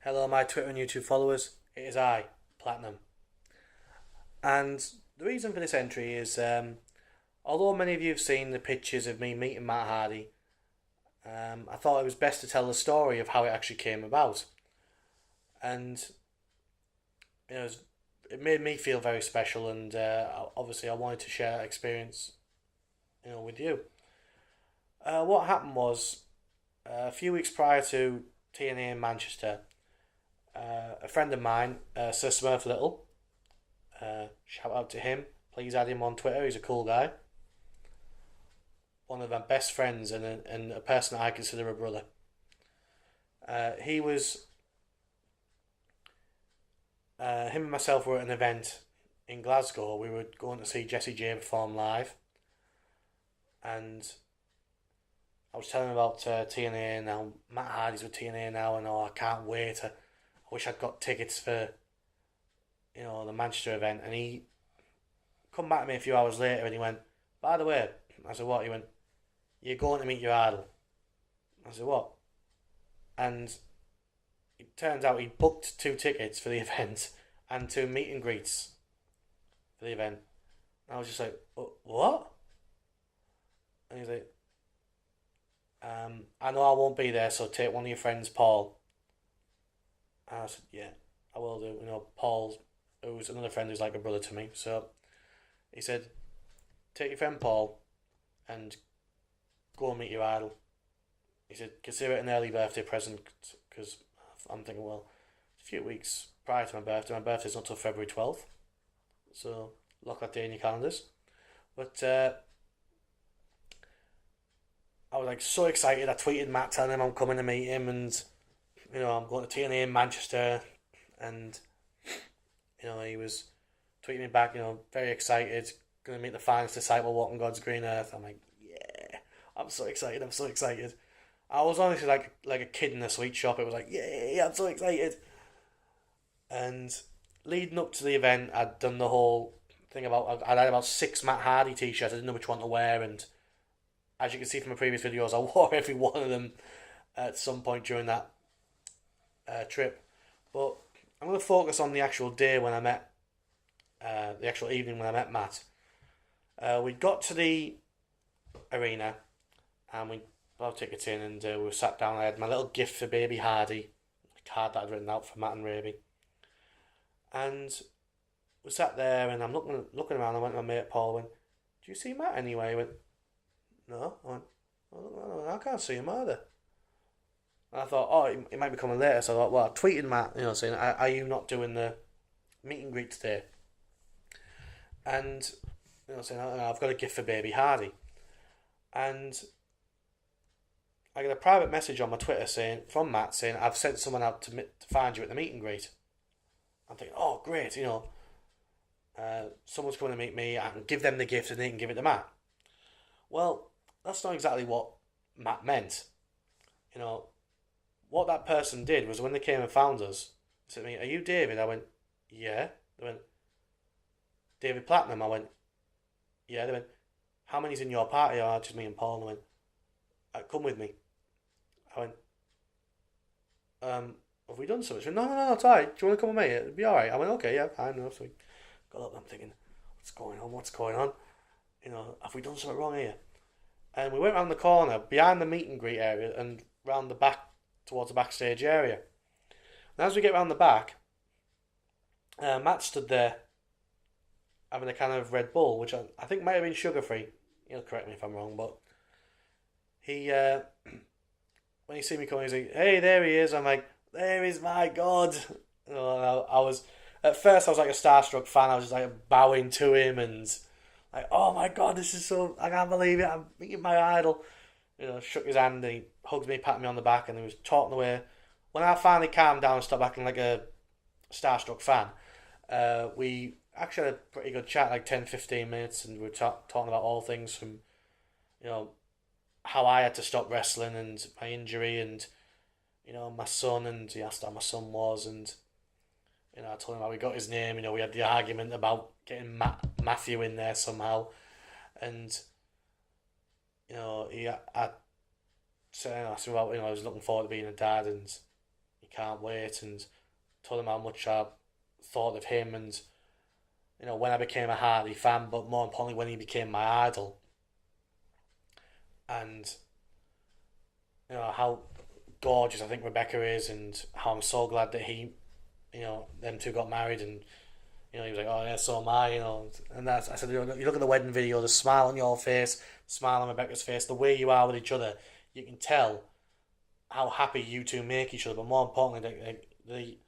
Hello, my Twitter and YouTube followers. It is I, Platinum. And the reason for this entry is although many of you have seen the pictures of me meeting Matt Hardy, I thought it was best to tell the story of how it actually came about. And you know, it made me feel very special, and obviously, I wanted to share that experience, with you. What happened was a few weeks prior to TNA in Manchester, a friend of mine, Sir Smurf Little, shout out to him. Please add him on Twitter. He's a cool guy. One of my best friends and a person that I consider a brother. He was him and myself were at an event in Glasgow. We were going to see Jessie J perform live, and I was telling him about TNA now. Matt Hardy's with TNA now, and I can't wait. I wish I'd got tickets for the Manchester event. And he come back to me a few hours later, and he went, "By the way," I said, "What?" He went, "You're going to meet your idol." I said, "What?" And it turns out he booked two tickets for the event and two meet and greets for the event. And I was just like, "What?" And he's like, "I know I won't be there, so take one of your friends, Paul." And I said, "Yeah, I will do." Paul, who's another friend who's like a brother to me. So he said, "Take your friend Paul and go and meet your idol." He said, "Consider it an early birthday present," because I'm thinking, well, it's a few weeks prior to my birthday. My birthday's not till February 12th. So lock that day in your calendars. But I was like so excited. I tweeted Matt telling him I'm coming to meet him, and I'm going to TNA in Manchester, and he was tweeting me back, very excited, going to meet the finest disciple walking God's green earth. I'm like, yeah, I'm so excited. I'm so excited. I was honestly like a kid in a sweet shop. It was like, yeah, I'm so excited. And leading up to the event, I'd done the whole thing about I'd had about six Matt Hardy t-shirts. I didn't know which one to wear, and as you can see from my previous videos, I wore every one of them at some point during that trip. But I'm going to focus on the actual day when I met, the actual evening when I met Matt. We got to the arena and we bought tickets in, and we sat down. I had my little gift for baby Hardy, a card that I'd written out for Matt and Raby. And we sat there, and I'm looking around. I went to my mate Paul. Went, "Do you see Matt anyway?" He went, "No." I went, "Oh, no, I can't see him either." And I thought, oh, he might be coming later. So I thought, well, I tweeted Matt, saying, "Are you not doing the meet and greet today?" And saying, "Oh, I've got a gift for baby Hardy." And I got a private message on my Twitter from Matt saying, "I've sent someone out to find you at the meet and greet." I'm thinking, oh, great, someone's coming to meet me. I can give them the gift and they can give it to Matt. Well, that's not exactly what Matt meant. You know, what that person did was when they came and found us, they said to me, "Are you David?" I went, "Yeah." They went, "David Platinum?" I went, "Yeah." They went, "How many's in your party?" "Oh, just me and Paul." And I went, "Come with me." I went, "Have we done something?" She went, "No, no, no, it's alright. Do you want to come with me? It'll be alright." I went, "Okay, yeah, fine." So we got up and I'm thinking, what's going on? What's going on? Have we done something wrong here? And we went round the corner behind the meet and greet area and round the back towards the backstage area. And as we get round the back, Matt stood there having a can of Red Bull, which I think might have been sugar free. He'll correct me if I'm wrong, but he when he see me coming, he's like, "Hey, there he is." I'm like, "There is my God." I was at first I was like a starstruck fan. I was just like bowing to him and like, "Oh my God, this is so, I can't believe it. I'm meeting my idol." Shook his hand and he hugged me, patted me on the back, and he was talking away. When I finally calmed down and stopped acting like a starstruck fan, we actually had a pretty good chat, like 10, 15 minutes, and we were talking about all things from, you know, how I had to stop wrestling and my injury and, my son, and he asked how my son was, and, I told him how we got his name. We had the argument about getting Matthew in there somehow, and, I said, I asked him about, I was looking forward to being a dad, and, he can't wait, and told him how much I thought of him, and when I became a Hardy fan, but more importantly when he became my idol, and how gorgeous I think Rebecca is, and how I'm so glad that them two got married, and he was like, oh yeah, so am I, and that's, I said, you look at the wedding video, the smile on your face, smile on Rebecca's face, the way you are with each other, you can tell how happy you two make each other, but more importantly, the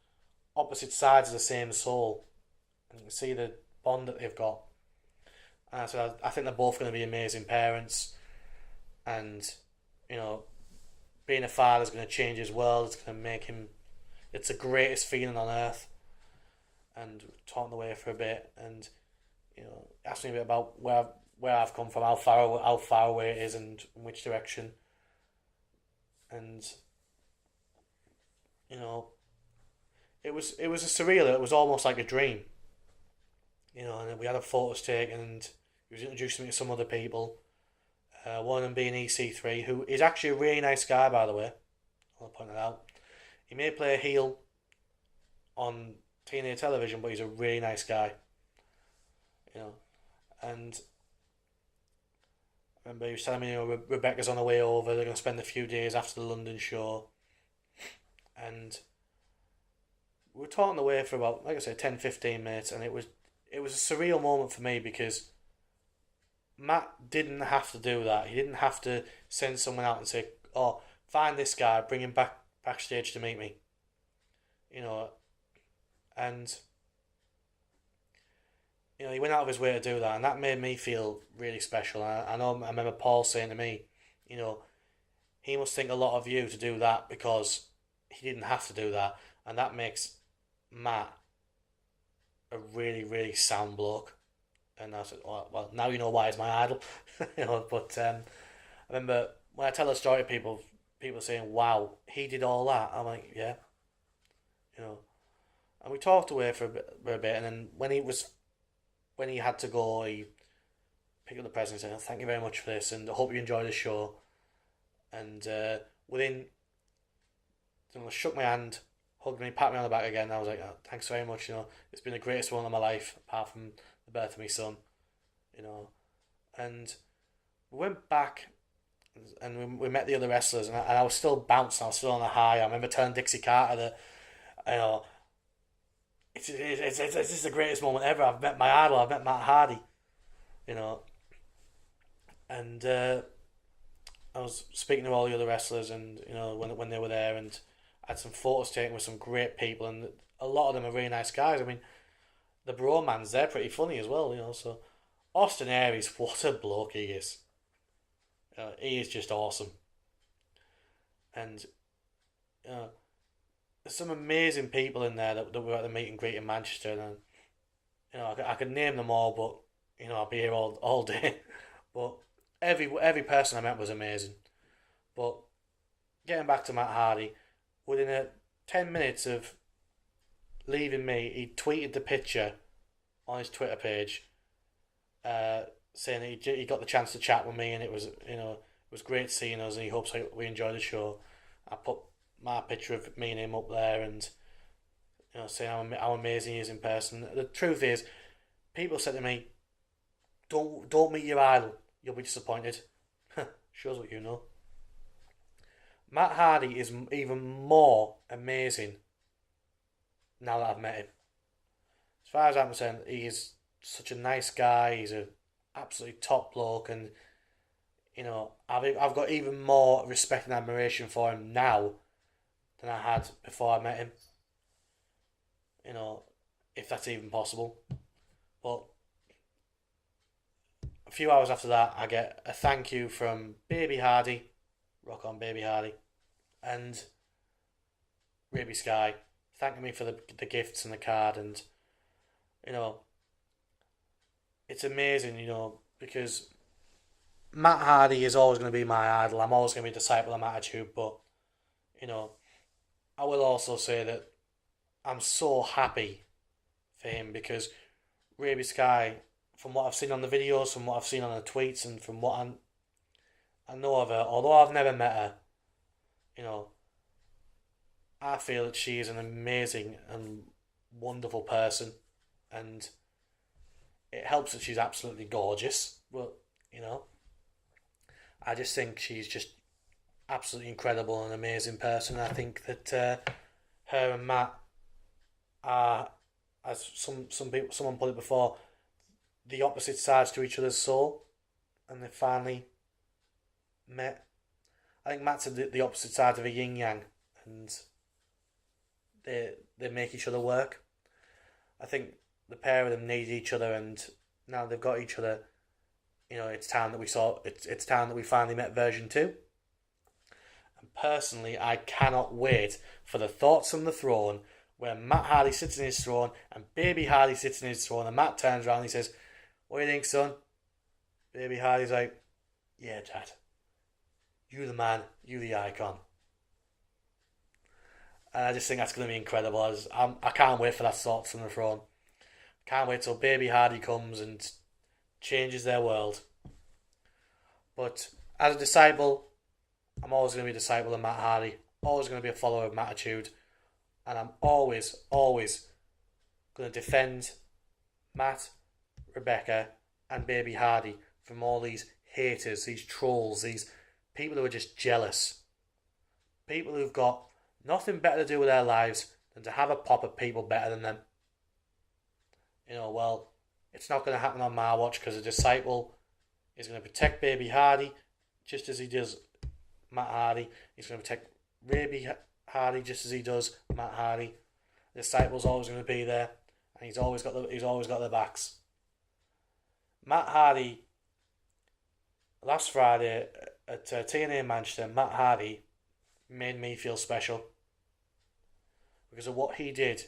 opposite sides of the same soul, and you can see the bond that they've got. And I said, I think they're both going to be amazing parents, and being a father is going to change his world. It's going to make him. It's the greatest feeling on earth. And talking away for a bit, and asked me a bit about where I've come from, how far away it is, and in which direction. And it was a surreal. It was almost like a dream. And then we had a photos taken, and he was introducing me to some other people. One of them being EC3, who is actually a really nice guy, by the way. I'll point that out. He may play a heel on TNA television, but he's a really nice guy. And I remember he was telling me, Rebecca's on her way over. They're going to spend a few days after the London show, and we were talking away for about, like I said, 10-15 minutes, and it was a surreal moment for me because Matt didn't have to do that. He didn't have to send someone out and say, "Oh, find this guy, bring him backstage to meet me." And he went out of his way to do that, and that made me feel really special. I remember Paul saying to me, he must think a lot of you to do that because he didn't have to do that, and that makes Matt a really, really sound bloke. And I said, well, now you know why he's my idol. But I remember when I tell a story to people saying, wow, he did all that. I'm like, yeah. And we talked away for a bit, and then when he had to go, he picked up the present and said, thank you very much for this, and I hope you enjoy the show. And shook my hand, hugged me, pat me on the back again, and I was like, oh, thanks very much, it's been the greatest one of my life, apart from the birth of my son, and we went back, and we met the other wrestlers, and I was still bouncing, I was still on a high. I remember telling Dixie Carter that, it's the greatest moment ever. I've met my idol. I've met Matt Hardy. And I was speaking to all the other wrestlers, and when they were there, and I had some photos taken with some great people, and a lot of them are really nice guys. I mean, the Bromans, they're pretty funny as well. So Austin Aries, what a bloke he is. He is just awesome. And there's some amazing people in there that were at the meet and greet in Manchester, and I could name them all, but I'll be here all day. But every person I met was amazing. But getting back to Matt Hardy, within 10 minutes of leaving me, he tweeted the picture on his Twitter page, saying that he got the chance to chat with me, and it was great seeing us, and he hopes we enjoy the show. I put my picture of me and him up there, and saying how amazing he is in person. The truth is, people said to me, "Don't meet your idol. You'll be disappointed." Shows what you know. Matt Hardy is even more amazing now that I've met him. As far as I'm concerned, he is such a nice guy. He's a absolutely top bloke, and I've got even more respect and admiration for him now than I had before I met him. If that's even possible. But a few hours after that, I get a thank you from Baby Hardy, Rock On Baby Hardy, and Ruby Sky, thanking me for the gifts and the card, and it's amazing, because Matt Hardy is always going to be my idol. I'm always going to be a disciple of Attitude, but I will also say that I'm so happy for him because Ruby Sky, from what I've seen on the videos, from what I've seen on the tweets, and from what I know of her, although I've never met her, I feel that she is an amazing and wonderful person, and it helps that she's absolutely gorgeous. But you know, I just think she's just absolutely incredible and amazing person. I think that her and Matt are, as someone put it before, the opposite sides to each other's soul, and they finally met. I think Matt's the opposite side of a yin yang, and they make each other work. I think the pair of them need each other, and now they've got each other. You know, it's time that we saw. It's time that we finally met version 2. And personally, I cannot wait for the Thoughts on the Throne, where Matt Hardy sits in his throne and Baby Hardy sits in his throne, and Matt turns around and he says, "What do you think, son?" Baby Hardy's like, "Yeah, Dad. You the man. You the icon." And I just think that's going to be incredible. I can't wait for that Thoughts on the Throne. Can't wait till Baby Hardy comes and changes their world. But as a disciple, I'm always going to be a disciple of Matt Hardy. Always going to be a follower of Mattitude. And I'm always going to defend Matt, Rebecca, and Baby Hardy from all these haters, these trolls, these people who are just jealous. People who've got nothing better to do with their lives than to have a pop at people better than them. You know, well, it's not going to happen on my watch, because a disciple is going to protect Baby Hardy just as he does Matt Hardy. He's going to protect Baby Hardy just as he does Matt Hardy. The disciple's always going to be there, and he's always got their backs. Matt Hardy, last Friday at TNA Manchester, Matt Hardy made me feel special because of what he did.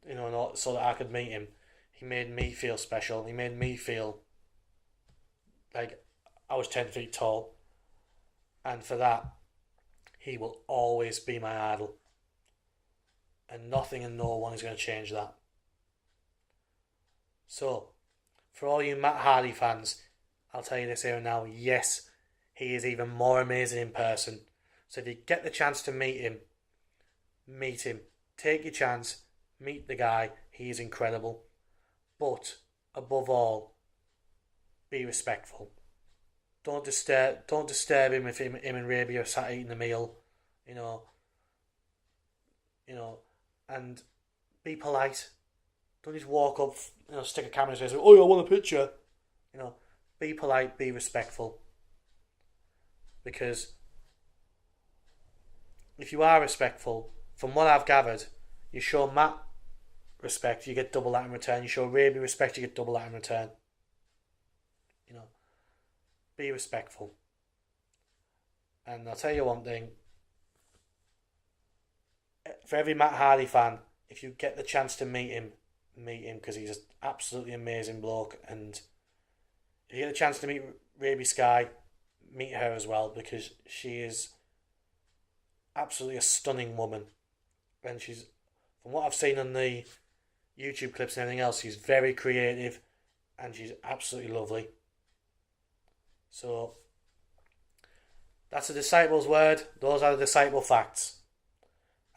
You know, so that I could meet him. He made me feel special. He made me feel like I was 10 feet tall. And for that, he will always be my idol. And nothing and no one is going to change that. So, for all you Matt Hardy fans, I'll tell you this here and now. Yes, he is even more amazing in person. So if you get the chance to meet him, meet him. Take your chance. Meet the guy. He is incredible. But above all, be respectful. Don't disturb him if him and Raby are sat eating a meal. You know, and be polite. Don't just walk up, stick a camera in his face, "Oh, I want a picture." Be polite, be respectful. Because if you are respectful, from what I've gathered, you show Matt respect, you get double that in return. You show Raby respect, you get double that in return. Be respectful. And I'll tell you one thing. For every Matt Hardy fan, if you get the chance to meet him, because he's an absolutely amazing bloke. And if you get a chance to meet Raby Sky, meet her as well, because she is absolutely a stunning woman. And she's, from what I've seen on the YouTube clips and everything else, she's very creative and she's absolutely lovely. So, that's a disciple's word. Those are the disciple facts.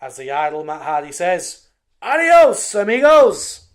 As the idol Matt Hardy says, adios, amigos!